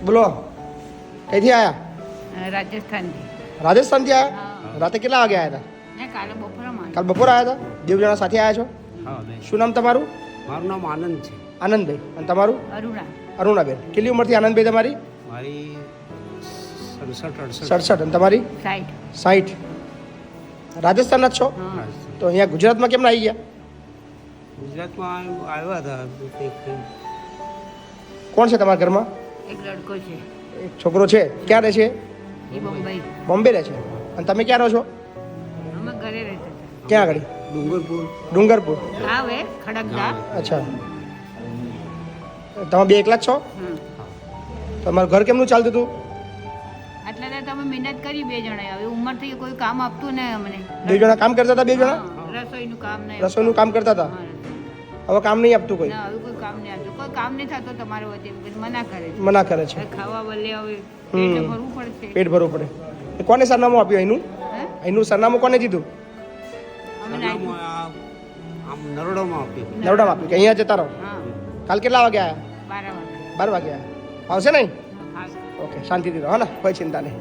બોલો કઈથી આવ્યા? રાજસ્થાનથી. રાજસ્થાનથી આવ્યા? રાતે કેટલા વાગે આવ્યા હતા? ને કાલે બપોરમાં. કાલ બપોરે આવ્યા હતા? દેવ જણા સાથે આવ્યા છો? હા બેન. શું નામ તમારું? મારું નામ આનંદ છે. આનંદભાઈ. અને તમારું? અરુણા. અરુણાબેન. કેટલી ઉંમરથી આનંદભાઈ તમારી? મારી 67-68. 67. અને તમારી? 60. 60. રાજસ્થાનના જ છો? હા. તો અહીંયા ગુજરાતમાં કેમ ના આવી ગયા? ગુજરાતમાં આવ્યા હતા એક કોણ છે તમારા ઘરમાં? એક લડકો છે. એક છોકરો છે. ક્યાં રહે છે? એ મુંબઈ. બોમ્બે રહે છે. અને તમે ક્યાં રહો છો? અમે ઘરે રહેતા હતા. ક્યાં આગળ? ડુંગરપુર. ડુંગરપુર. આવે ખડકદા. અચ્છા. તમે બે એકલા જ છો? હમ. તમારું ઘર કેમનું ચાલતું હતું? એટલે તો તમે મહેનત કરી બે જણાએ. હવે ઉંમર થઈ કોઈ કામ આપતું નહીં અમને. બે જણા કામ કરતા હતા? બે જણા હા, રસોઈનું કામ નહીં. રસોઈનું કામ કરતા હતા? હા, હવે કામ નહીં આપતું કોઈ? ના હવે કોઈ કામ નહીં આપતું. કોઈ કામ નહીં થતો તમારે વચ્ચે મના કરે છે. મના કરે છે. હવે ખાવા બદલે હવે પેટ હમ. ભરવું પડશે. પેટ ભરવું પડે. એ કોને સરનામું આપ્યું અહીંનું? હે? અહીંનું સરનામું કોને દીધું? અમે સરનામું આમ નરોડામાં આપ્યું. નવડામાં આપ્યું કે અહીંયા જતા રહો? હા, કાલ કેટલા વાગે આવ્યા? 12 વાગે. 12 વાગે આવ્યા. આવશે નહીં? હા. ઓકે, શાંતિથી રહો ને, કોઈ ચિંતા નહીં.